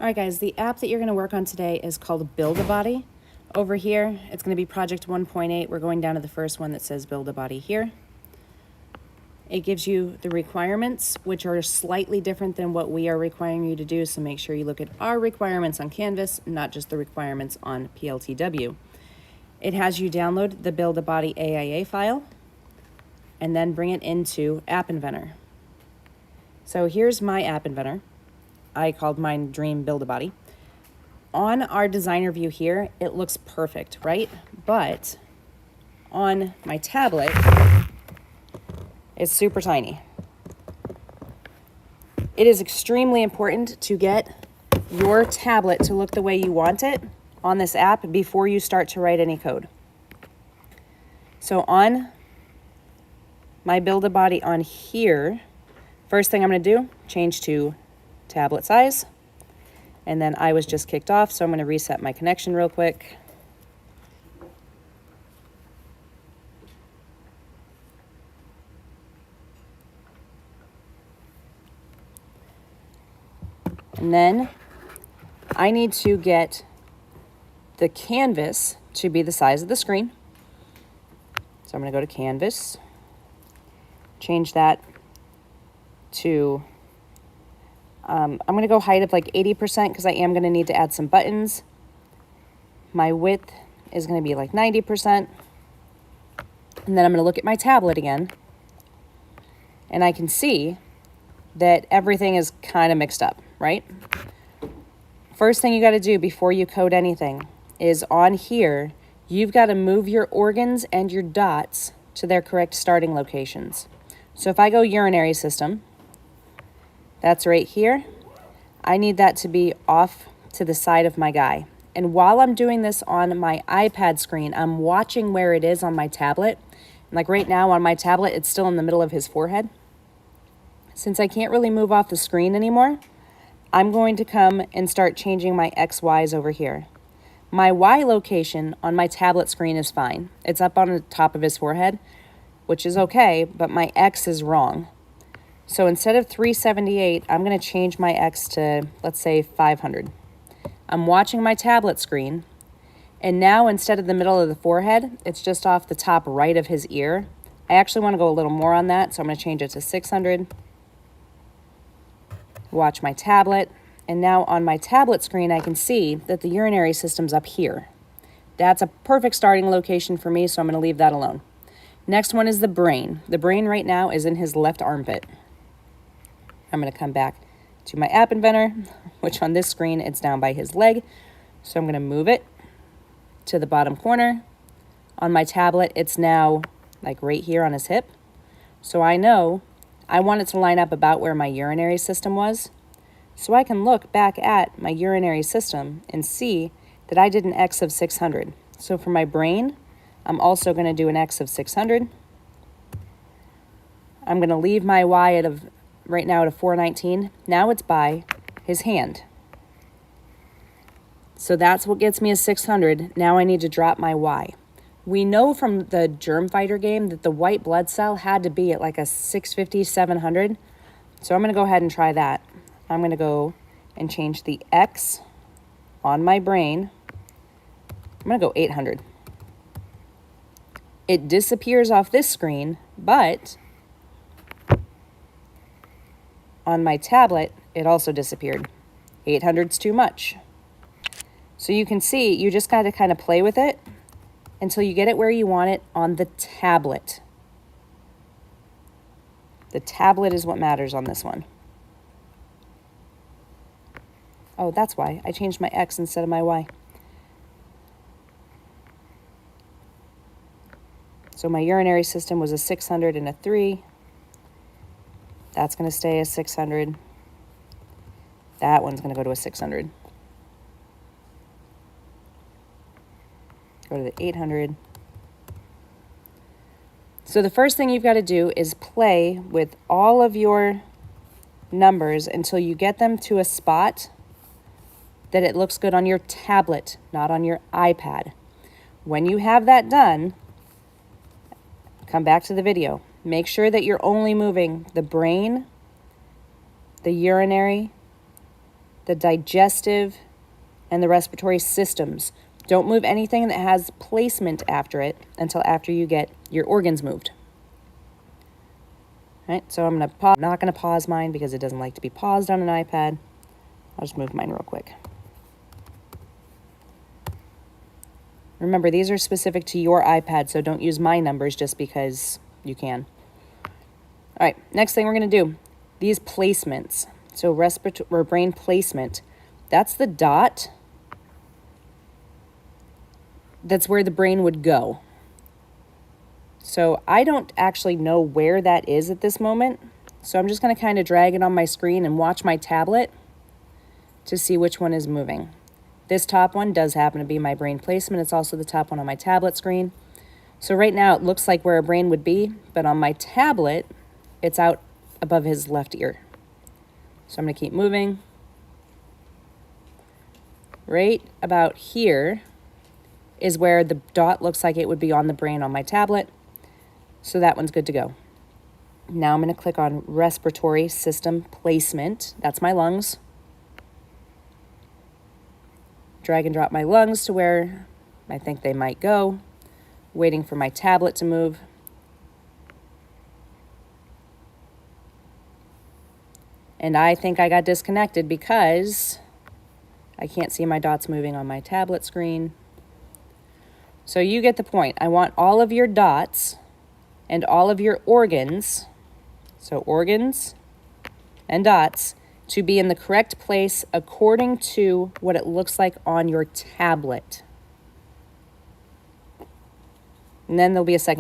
All right, guys, the app that you're going to work on today is called BuildABody. Over here, it's going to be project 1.8. We're going down to the first one that says BuildABody here. It gives you the requirements, which are slightly different than what we are requiring you to do, so make sure you look at our requirements on Canvas, not just the requirements on PLTW. It has you download the BuildABody AIA file and then bring it into App Inventor. So here's my App Inventor. I called mine Dream BuildABody. On our designer view here, it looks perfect, right? But on my tablet, it's super tiny. It is extremely important to get your tablet to look the way you want it on this app before you start to write any code. So on my BuildABody on here, first thing I'm going to do, change to tablet size. And then I was just kicked off, so I'm going to reset my connection real quick. And then I need to get the canvas to be the size of the screen. So I'm going to go to Canvas, change that to, I'm going to go height of like 80% because I am going to need to add some buttons. My width is going to be like 90%. And then I'm going to look at my tablet again. And I can see that everything is kind of mixed up, right? First thing you got to do before you code anything is on here, you've got to move your organs and your dots to their correct starting locations. So if I go urinary system, that's right here. I need that to be off to the side of my guy. And while I'm doing this on my iPad screen, I'm watching where it is on my tablet. And like right now on my tablet, it's still in the middle of his forehead. Since I can't really move off the screen anymore, I'm going to come and start changing my X, Ys over here. My Y location on my tablet screen is fine. It's up on the top of his forehead, which is okay, but my X is wrong. So instead of 378, I'm going to change my X to, let's say, 500. I'm watching my tablet screen, and now instead of the middle of the forehead, it's just off the top right of his ear. I actually want to go a little more on that, so I'm going to change it to 600. Watch my tablet, and now on my tablet screen, I can see that the urinary system's up here. That's a perfect starting location for me, so I'm going to leave that alone. Next one is the brain. The brain right now is in his left armpit. I'm going to come back to my App Inventor, which on this screen, it's down by his leg. So I'm going to move it to the bottom corner. On my tablet, it's now like right here on his hip. So I know I want it to line up about where my urinary system was. So I can look back at my urinary system and see that I did an X of 600. So for my brain, I'm also going to do an X of 600. I'm going to leave my Y at right now at a 419. Now it's by his hand. So that's what gets me a 600. Now I need to drop my Y. We know from the Germ Fighter game that the white blood cell had to be at like a 650, 700. So I'm going to go ahead and try that. I'm going to go and change the X on my brain. I'm going to go 800. It disappears off this screen, but on my tablet, it also disappeared. 800's too much. So you can see, you just got to kind of play with it until you get it where you want it on the tablet. The tablet is what matters on this one. Oh, that's why. I changed my X instead of my Y. So my urinary system was a 600 and a 3. That's going to stay a 600. That one's going to go to a 600. Go to the 800. So the first thing you've got to do is play with all of your numbers until you get them to a spot that it looks good on your tablet, not on your iPad. When you have that done, come back to the video. Make sure that you're only moving the brain, the urinary, the digestive, and the respiratory systems. Don't move anything that has placement after it until after you get your organs moved. All right, so I'm not going to pause mine because it doesn't like to be paused on an iPad. I'll just move mine real quick. Remember, these are specific to your iPad, so don't use my numbers just because you can. All right, next thing we're going to do, these placements. So respiratory or brain placement, that's the dot. That's where the brain would go. So I don't actually know where that is at this moment. So I'm just going to kind of drag it on my screen and watch my tablet to see which one is moving. This top one does happen to be my brain placement. It's also the top one on my tablet screen. So right now it looks like where a brain would be, but on my tablet, it's out above his left ear. So I'm going to keep moving. Right about here is where the dot looks like it would be on the brain on my tablet. So that one's good to go. Now I'm going to click on respiratory system placement. That's my lungs. Drag and drop my lungs to where I think they might go. Waiting for my tablet to move. And I think I got disconnected because I can't see my dots moving on my tablet screen. So you get the point. I want all of your dots and all of your organs, so organs and dots, to be in the correct place according to what it looks like on your tablet. And then there'll be a second